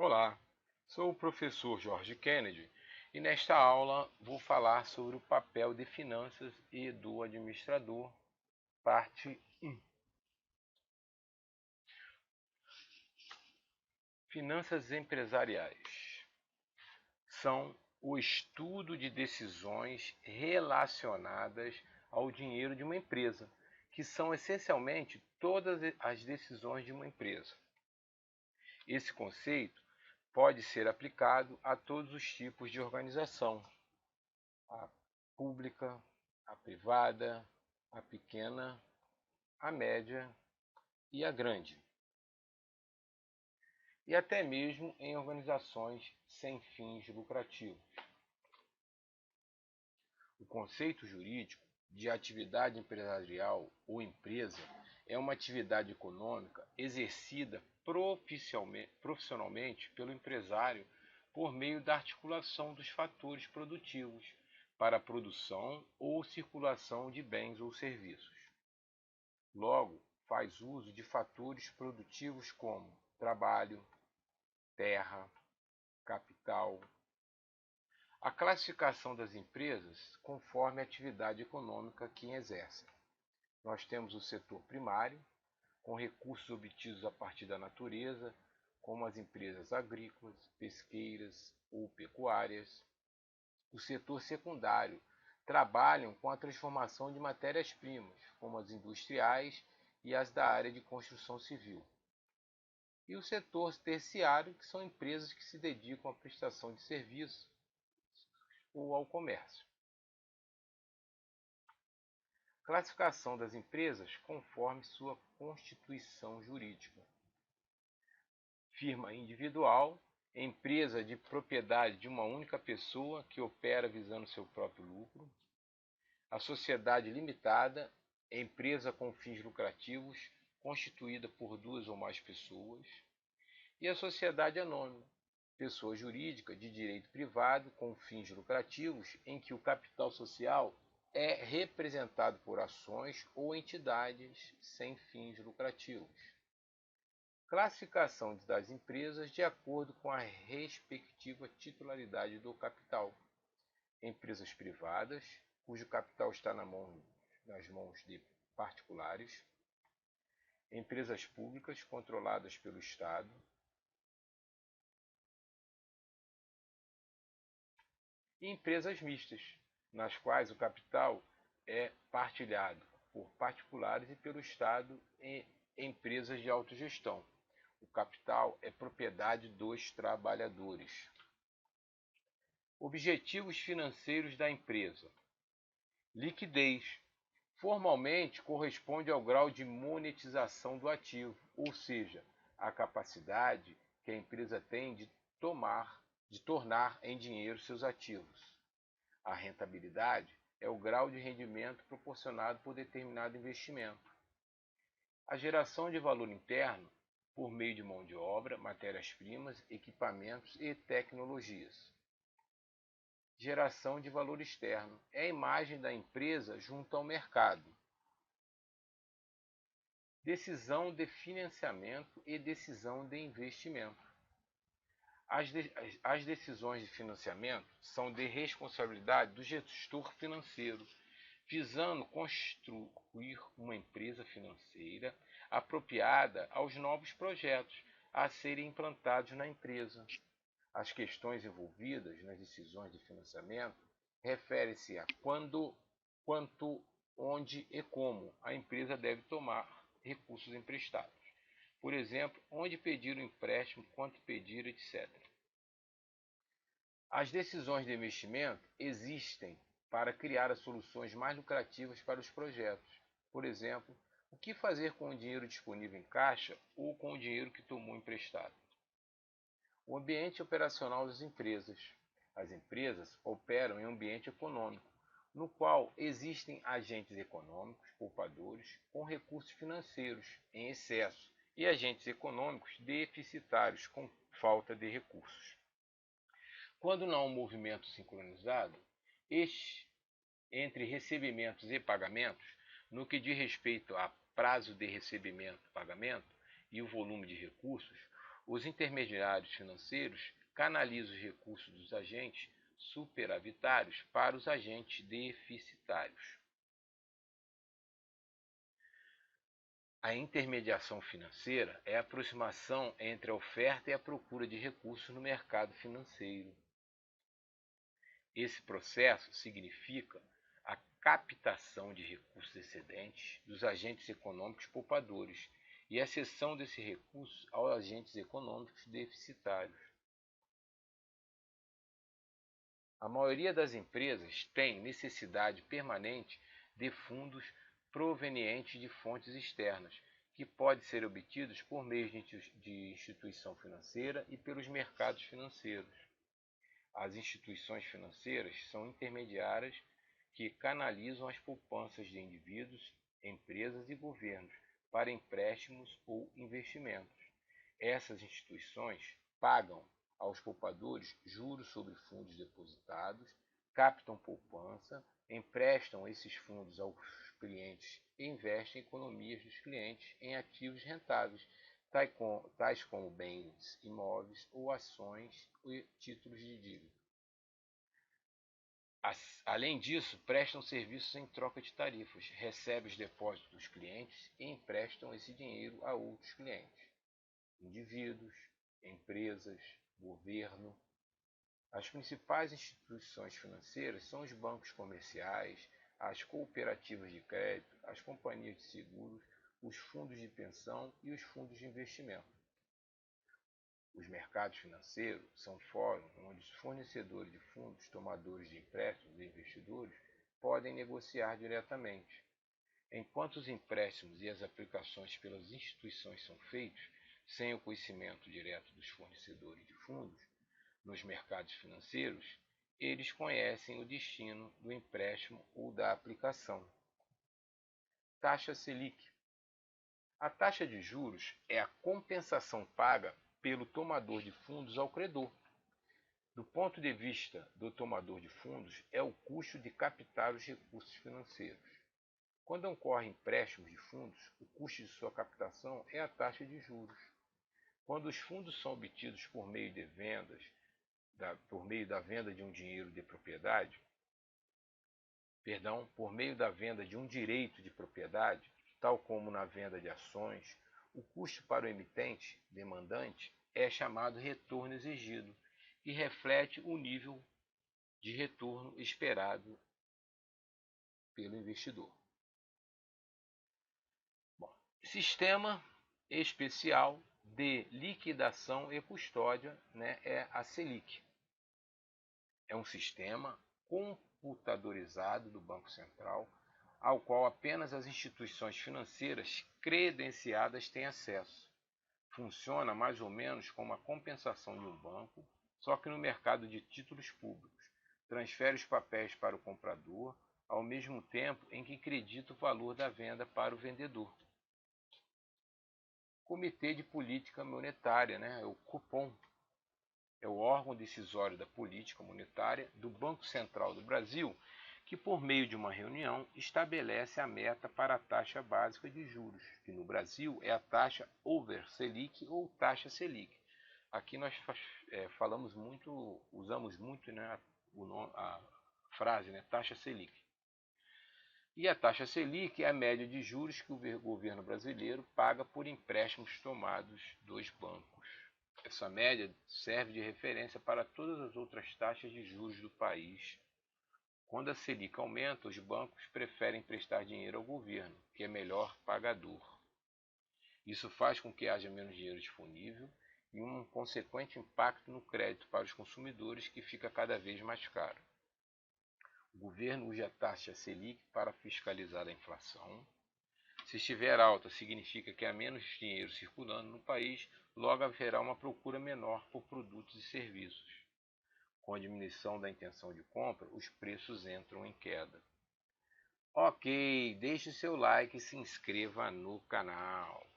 Olá, sou o professor Jorge Kennedy e nesta aula vou falar sobre o papel de finanças e do administrador, parte 1. Finanças empresariais são o estudo de decisões relacionadas ao dinheiro de uma empresa, que são essencialmente todas as decisões de uma empresa. Esse conceito pode ser aplicado a todos os tipos de organização: a pública, a privada, a pequena, a média e a grande, e até mesmo em organizações sem fins lucrativos. O conceito jurídico de atividade empresarial ou empresa é uma atividade econômica exercida profissionalmente pelo empresário por meio da articulação dos fatores produtivos para a produção ou circulação de bens ou serviços. Logo, faz uso de fatores produtivos como trabalho, terra, capital. A classificação das empresas conforme a atividade econômica que exercem. Nós temos o setor primário, com recursos obtidos a partir da natureza, como as empresas agrícolas, pesqueiras ou pecuárias. O setor secundário trabalham com a transformação de matérias-primas, como as industriais e as da área de construção civil. E o setor terciário, que são empresas que se dedicam à prestação de serviços ou ao comércio. Classificação das empresas conforme sua constituição jurídica. Firma individual, empresa de propriedade de uma única pessoa que opera visando seu próprio lucro. A sociedade limitada, empresa com fins lucrativos, constituída por duas ou mais pessoas. E a sociedade anônima, pessoa jurídica de direito privado com fins lucrativos, em que o capital social é representado por ações ou entidades sem fins lucrativos. Classificação das empresas de acordo com a respectiva titularidade do capital. Empresas privadas, cujo capital está nas mãos de particulares. Empresas públicas controladas pelo Estado. E empresas mistas, nas quais o capital é partilhado por particulares e pelo Estado em empresas de autogestão. O capital é propriedade dos trabalhadores. Objetivos financeiros da empresa. Liquidez. Formalmente corresponde ao grau de monetização do ativo, ou seja, a capacidade que a empresa tem de tornar em dinheiro seus ativos. A rentabilidade é o grau de rendimento proporcionado por determinado investimento. A geração de valor interno por meio de mão de obra, matérias-primas, equipamentos e tecnologias. Geração de valor externo é a imagem da empresa junto ao mercado. Decisão de financiamento e decisão de investimento. As decisões de financiamento são de responsabilidade do gestor financeiro, visando construir uma empresa financeira apropriada aos novos projetos a serem implantados na empresa. As questões envolvidas nas decisões de financiamento referem-se a quando, quanto, onde e como a empresa deve tomar recursos emprestados. Por exemplo, onde pedir o empréstimo, quanto pedir, etc. As decisões de investimento existem para criar as soluções mais lucrativas para os projetos. Por exemplo, o que fazer com o dinheiro disponível em caixa ou com o dinheiro que tomou emprestado. O ambiente operacional das empresas. As empresas operam em um ambiente econômico, no qual existem agentes econômicos, poupadores, com recursos financeiros em excesso, e agentes econômicos deficitários, com falta de recursos. Quando não há um movimento sincronizado, entre recebimentos e pagamentos, no que diz respeito a prazo de recebimento e pagamento e o volume de recursos, Os intermediários financeiros canalizam os recursos dos agentes superavitários para os agentes deficitários. A intermediação financeira é a aproximação entre a oferta e a procura de recursos no mercado financeiro. Esse processo significa a captação de recursos excedentes dos agentes econômicos poupadores e a cessão desses recursos aos agentes econômicos deficitários. A maioria das empresas tem necessidade permanente de fundos provenientes de fontes externas, que podem ser obtidos por meio de instituição financeira e pelos mercados financeiros. As instituições financeiras são intermediárias que canalizam as poupanças de indivíduos, empresas e governos para empréstimos ou investimentos. Essas instituições pagam aos poupadores juros sobre fundos depositados, captam poupança, emprestam esses fundos aos clientes e investem em economias dos clientes em ativos rentáveis, tais como bens imóveis ou ações e títulos de dívida. Além disso, prestam serviços em troca de tarifas, recebem os depósitos dos clientes e emprestam esse dinheiro a outros clientes, indivíduos, empresas, governo. As principais instituições financeiras são os bancos comerciais, as cooperativas de crédito, as companhias de seguros, os fundos de pensão e os fundos de investimento. Os mercados financeiros são fóruns onde os fornecedores de fundos, tomadores de empréstimos e investidores podem negociar diretamente. Enquanto os empréstimos e as aplicações pelas instituições são feitos sem o conhecimento direto dos fornecedores de fundos, nos mercados financeiros, eles conhecem o destino do empréstimo ou da aplicação. Taxa Selic. A taxa de juros é a compensação paga pelo tomador de fundos ao credor. Do ponto de vista do tomador de fundos, é o custo de captar os recursos financeiros. Quando ocorrem empréstimos de fundos, o custo de sua captação é a taxa de juros. Quando os fundos são obtidos por meio da venda de um dinheiro de propriedade, por meio da venda de um direito de propriedade, tal como na venda de ações, o custo para o emitente, demandante, é chamado retorno exigido, que reflete o nível de retorno esperado pelo investidor. Bom, sistema especial de liquidação e custódia, é a Selic. É um sistema computadorizado do Banco Central, ao qual apenas as instituições financeiras credenciadas têm acesso. Funciona mais ou menos como a compensação de um banco, só que no mercado de títulos públicos. Transfere os papéis para o comprador, ao mesmo tempo em que acredita o valor da venda para o vendedor. Comitê de Política Monetária, o Copom, é o órgão decisório da política monetária do Banco Central do Brasil, que por meio de uma reunião estabelece a meta para a taxa básica de juros, que no Brasil é a taxa over Selic ou taxa Selic. Aqui nós usamos muito a frase taxa Selic. E a taxa Selic é a média de juros que o governo brasileiro paga por empréstimos tomados dos bancos. Essa média serve de referência para todas as outras taxas de juros do país. Quando a Selic aumenta, os bancos preferem prestar dinheiro ao governo, que é melhor pagador. Isso faz com que haja menos dinheiro disponível e um consequente impacto no crédito para os consumidores, que fica cada vez mais caro. O governo usa a taxa Selic para fiscalizar a inflação. Se estiver alta, significa que há menos dinheiro circulando no país, logo haverá uma procura menor por produtos e serviços. Com a diminuição da intenção de compra, os preços entram em queda. Ok, deixe seu like e se inscreva no canal.